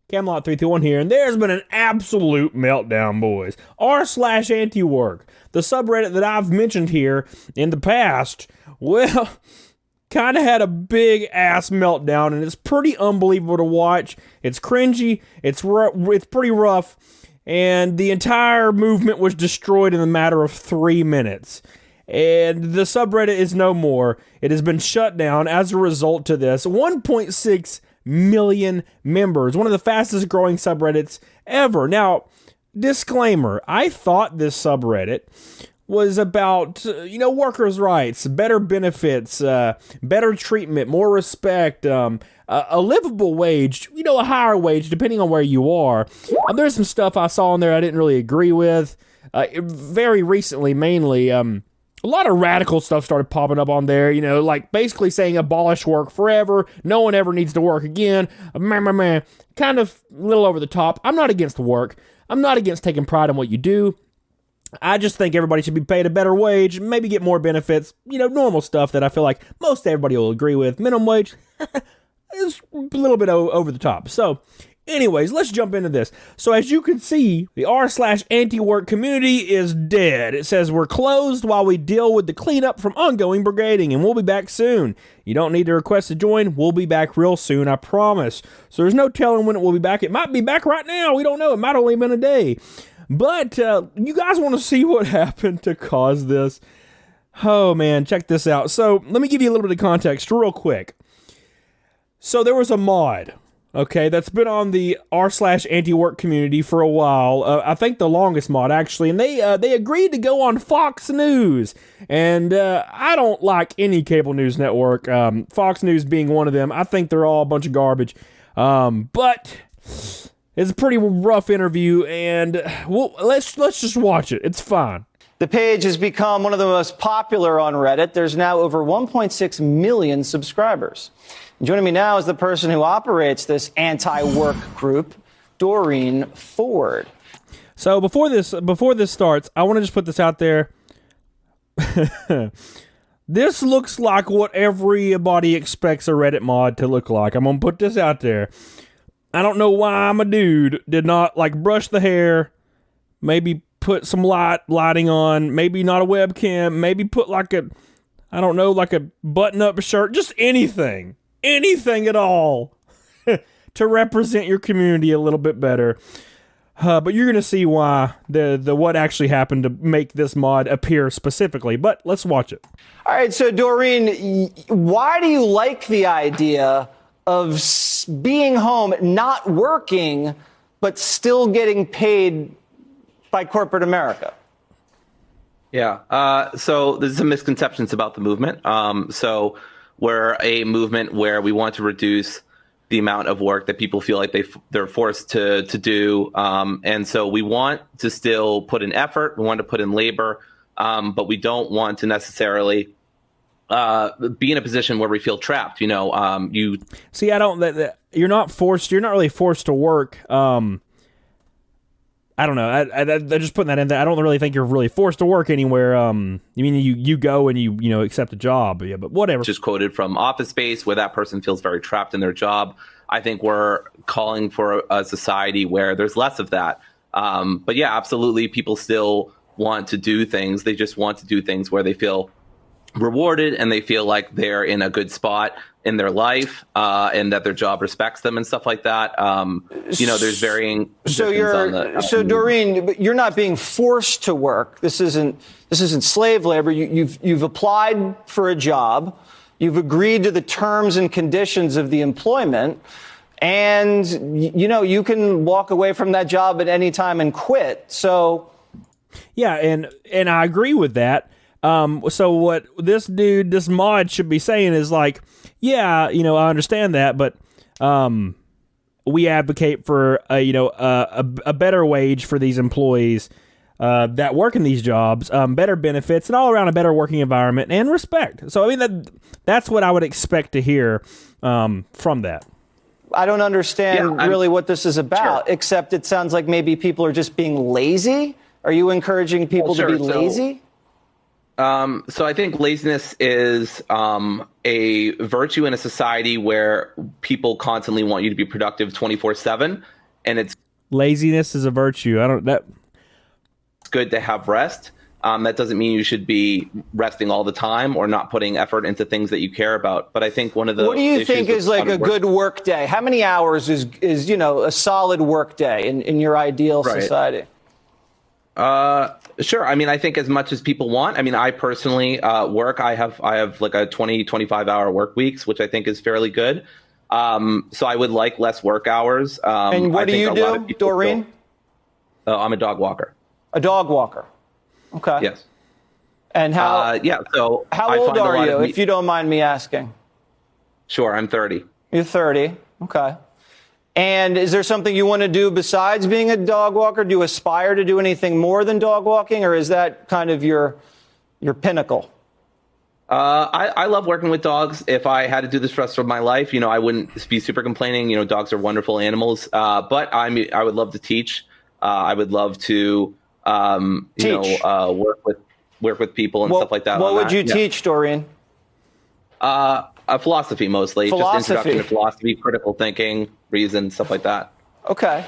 Camelot321 here, and there's been an absolute meltdown, boys. r/Antiwork, the subreddit that I've mentioned here in the past, well, kind of had a big ass meltdown, and it's pretty unbelievable to watch. It's cringy, it's pretty rough, and the entire movement was destroyed in a matter of 3 minutes. And the subreddit is no more. It has been shut down as a result to this. 1.6 million members, one of the fastest growing subreddits ever. Now, disclaimer, I thought this subreddit was about, workers' rights, better benefits, better treatment, more respect, a livable wage, a higher wage, depending on where you are. There's some stuff I saw in there I didn't really agree with. Very recently, mainly, a lot of radical stuff started popping up on there, like basically saying abolish work forever, no one ever needs to work again, kind of a little over the top. I'm not against work. I'm not against taking pride in what you do. I just think everybody should be paid a better wage, maybe get more benefits, normal stuff that I feel like most everybody will agree with. Minimum wage is a little bit over the top. So, anyways, let's jump into this. So as you can see, the r/Antiwork community is dead. It says we're closed while we deal with the cleanup from ongoing brigading, and we'll be back soon. You don't need to request to join. We'll be back real soon, I promise. So there's no telling when it will be back. It might be back right now. We don't know. It might only have been a day. But you guys want to see what happened to cause this? Oh, man, check this out. So let me give you a little bit of context real quick. So there was a mod, okay, that's been on the r/Antiwork community for a while. I think the longest mod, actually. And they agreed to go on Fox News. And I don't like any cable news network, Fox News being one of them. I think they're all a bunch of garbage. But it's a pretty rough interview, and let's just watch it. It's fine. The page has become one of the most popular on Reddit. There's now over 1.6 million subscribers. Joining me now is the person who operates this anti-work group, Doreen Ford. So before this starts, I want to just put this out there. This looks like what everybody expects a Reddit mod to look like. I'm going to put this out there. I don't know why my dude did not brush the hair, maybe put some lighting on, maybe not a webcam, maybe put a button-up shirt, just anything at all to represent your community a little bit better. But you're going to see why what actually happened to make this mod appear specifically. But let's watch it. All right, so Doreen, why do you like the idea of being home, not working, but still getting paid by corporate America? Yeah. So there's some misconceptions about the movement. So we're a movement where we want to reduce the amount of work that people feel like they're forced to do. And so we want to still put in effort. We want to put in labor, but we don't want to necessarily be in a position where we feel trapped. You see, you're not really forced to work. I don't know. I just putting that in there. I don't really think you're really forced to work anywhere. You go and you accept a job. Yeah, but whatever. Just quoted from Office Space, where that person feels very trapped in their job. I think we're calling for a society where there's less of that. But yeah, absolutely. People still want to do things. They just want to do things where they feel rewarded and they feel like they're in a good spot in their life, and that their job respects them and stuff like that. There's varying positions So Doreen, you're not being forced to work. This isn't slave labor. You've applied for a job. You've agreed to the terms and conditions of the employment, and you can walk away from that job at any time and quit. So yeah, and I agree with that. So what this mod should be saying is yeah, I understand that, but we advocate for a better wage for these employees that work in these jobs, better benefits, and all around a better working environment and respect. So that's what I would expect to hear from that. I don't understand really what this is about, except it sounds like maybe people are just being lazy. Are you encouraging people to be lazy? So I think laziness is a virtue in a society where people constantly want you to be productive 24/7, and it's Laziness is a virtue. good to have rest. That doesn't mean you should be resting all the time or not putting effort into things that you care about. But I think one of the What do you think is like a good work day? How many hours is a solid work day in your ideal society? Sure. I mean, I think as much as people want. I mean, I personally work. I have like a 25 hour work weeks, which I think is fairly good. So I would like less work hours. And what do you do, Doreen? I'm a dog walker. A dog walker. Okay. Yes. And how? So how old are you, if you don't mind me asking? Sure, I'm 30. You're 30. Okay. And is there something you want to do besides being a dog walker? Do you aspire to do anything more than dog walking, or is that kind of your pinnacle? I love working with dogs. If I had to do this for the rest of my life, I wouldn't be super complaining. Dogs are wonderful animals. But I would love to teach. I would love to, work with people and stuff like that. What would you teach, Doreen? Philosophy mostly. Philosophy. Just introduction to philosophy, critical thinking, reason, stuff like that. Okay.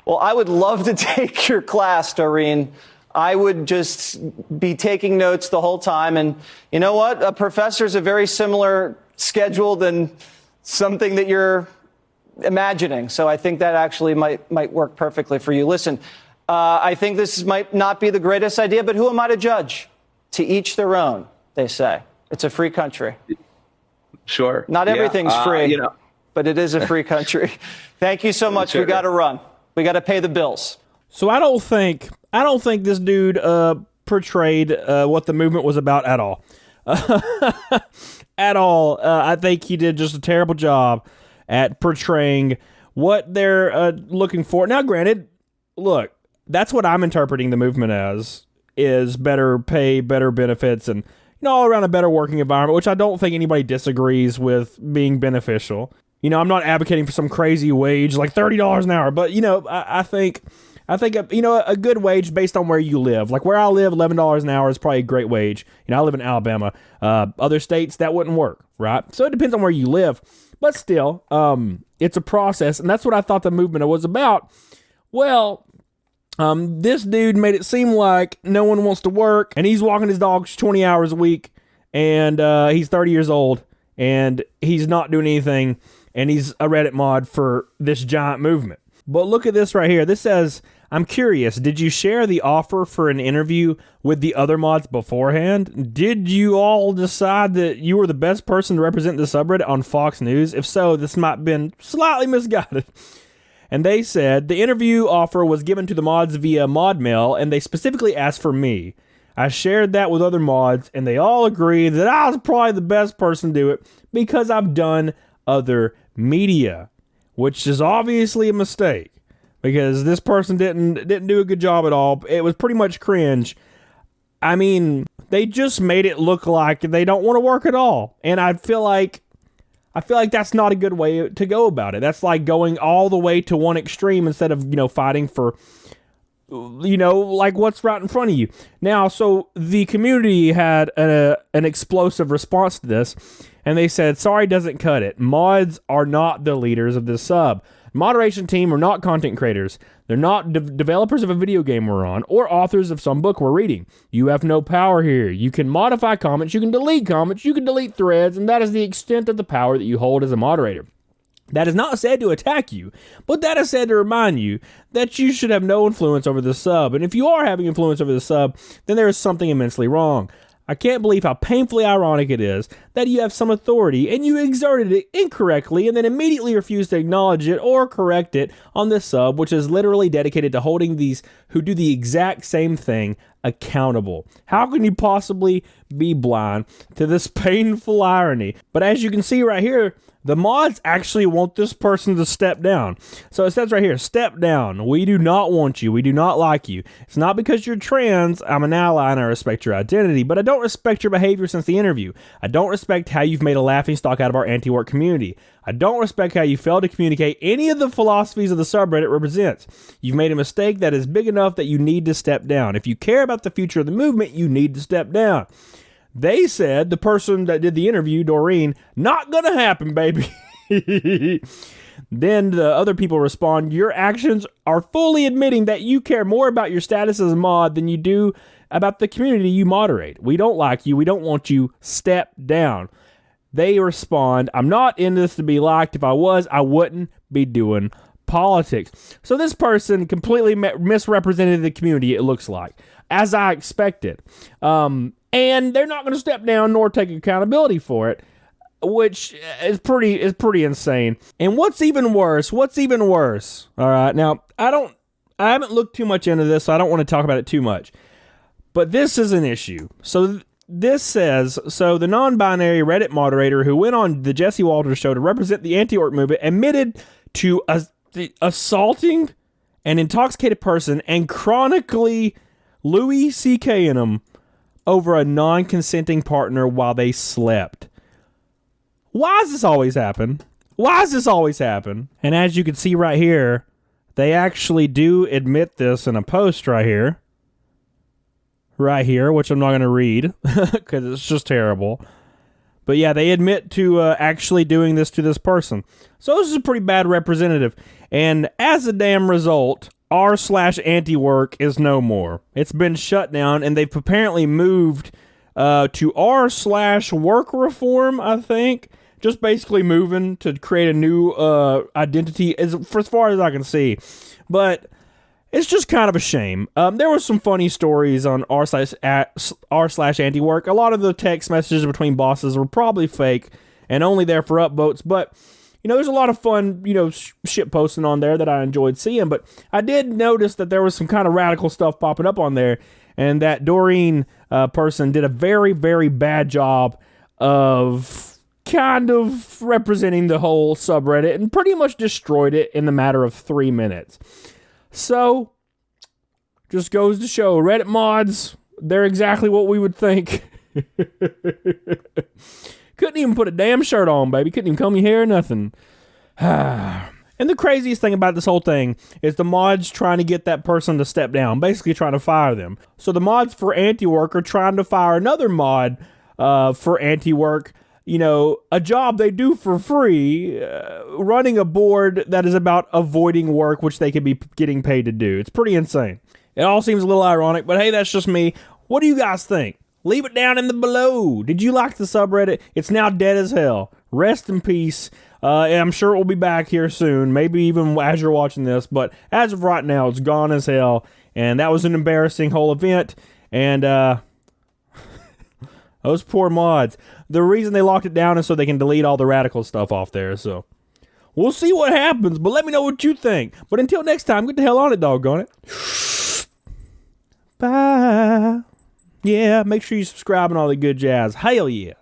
Well, I would love to take your class, Doreen. I would just be taking notes the whole time. And you know what? A professor's a very similar schedule than something that you're imagining. So I think that actually might work perfectly for you. Listen, I think this might not be the greatest idea, but who am I to judge? To each their own, they say. It's a free country. Sure. Not everything's free, but it is a free country. Thank you so much. Sure. We got to run. We got to pay the bills. So I don't think this dude portrayed what the movement was about at all. At all. I think he did just a terrible job at portraying what they're looking for. Now, granted, look, that's what I'm interpreting the movement as, is better pay, better benefits, and all around a better working environment, which I don't think anybody disagrees with being beneficial. I'm not advocating for some crazy wage like $30 an hour, but I think a good wage based on where you live. Like where I live, $11 an hour is probably a great wage. I live in Alabama. Other states that wouldn't work, right? So it depends on where you live, but still, it's a process, and that's what I thought the movement was about. Well, this dude made it seem like no one wants to work, and he's walking his dogs 20 hours a week, and he's 30 years old, and he's not doing anything, and he's a Reddit mod for this giant movement. But look at this right here. This says, I'm curious, did you share the offer for an interview with the other mods beforehand? Did you all decide that you were the best person to represent the subreddit on Fox News? If so, this might have been slightly misguided. And they said, the interview offer was given to the mods via mod mail, and they specifically asked for me. I shared that with other mods, and they all agreed that I was probably the best person to do it because I've done other media, which is obviously a mistake because this person didn't do a good job at all. It was pretty much cringe. I mean, they just made it look like they don't want to work at all, and I feel like that's not a good way to go about it. That's like going all the way to one extreme instead of, fighting for, like what's right in front of you. Now, so the community had an explosive response to this, and they said, sorry doesn't cut it. Mods are not the leaders of this sub. Moderation team are not content creators. They're not developers of a video game we're on or authors of some book we're reading. You have no power here. You can modify comments, you can delete threads, and that is the extent of the power that you hold as a moderator. That is not said to attack you, but that is said to remind you that you should have no influence over the sub. And if you are having influence over the sub, then there is something immensely wrong. I can't believe how painfully ironic it is that you have some authority and you exerted it incorrectly and then immediately refuse to acknowledge it or correct it on this sub, which is literally dedicated to holding these who do the exact same thing accountable. How can you possibly be blind to this painful irony? But as you can see right here, The mods actually want this person to step down. So it says right here, step down. We do not want you. We do not like you. It's not because you're trans. I'm an ally and I respect your identity, but I don't respect your behavior since the interview. I don't respect how you've made a laughingstock out of our anti-work community. I don't respect how you failed to communicate any of the philosophies of the subreddit represents. You've made a mistake that is big enough that you need to step down. If you care about the future of the movement, you need to step down. They said, the person that did the interview, Doreen, not gonna happen, baby. Then the other people respond, your actions are fully admitting that you care more about your status as a mod than you do about the community you moderate. We don't like you. We don't want you. Step down. They respond, I'm not in this to be liked. If I was, I wouldn't be doing politics. So this person completely misrepresented the community, it looks like, as I expected. And they're not going to step down nor take accountability for it, which is pretty insane. And what's even worse? All right, now I haven't looked too much into this, so I don't want to talk about it too much. But this is an issue. So this says, the non-binary Reddit moderator who went on the Jesse Walters show to represent the anti-work movement admitted to assaulting an intoxicated person and chronically Louis C.K.ing him over a non-consenting partner while they slept. Why does this always happen? And as you can see right here, they actually do admit this in a post right here, which I'm not going to read because it's just terrible. But yeah, they admit to actually doing this to this person. So this is a pretty bad representative. And as a damn result, r/antiwork is no more. It's been shut down, and they've apparently moved to r/work reform, I think. Just basically moving to create a new identity, for as far as I can see. But it's just kind of a shame. There were some funny stories on r/antiwork. A lot of the text messages between bosses were probably fake and only there for upvotes, but there's a lot of fun, shit posting on there that I enjoyed seeing, but I did notice that there was some kind of radical stuff popping up on there, and that Doreen person did a very, very bad job of kind of representing the whole subreddit and pretty much destroyed it in the matter of 3 minutes. So, just goes to show, Reddit mods, they're exactly what we would think. Couldn't even put a damn shirt on, baby. Couldn't even comb your hair or nothing. And the craziest thing about this whole thing is the mods trying to get that person to step down, basically trying to fire them. So the mods for Antiwork are trying to fire another mod for Antiwork, a job they do for free, running a board that is about avoiding work, which they could be getting paid to do. It's pretty insane. It all seems a little ironic, but hey, that's just me. What do you guys think? Leave it down in the below. Did you like the subreddit? It's now dead as hell. Rest in peace. And I'm sure it will be back here soon, maybe even as you're watching this, but as of right now, it's gone as hell, and that was an embarrassing whole event, and those poor mods. The reason they locked it down is so they can delete all the radical stuff off there, so we'll see what happens, but let me know what you think. But until next time, get the hell on it, doggone it. Bye. Yeah, make sure you subscribe and all the good jazz. Hell yeah.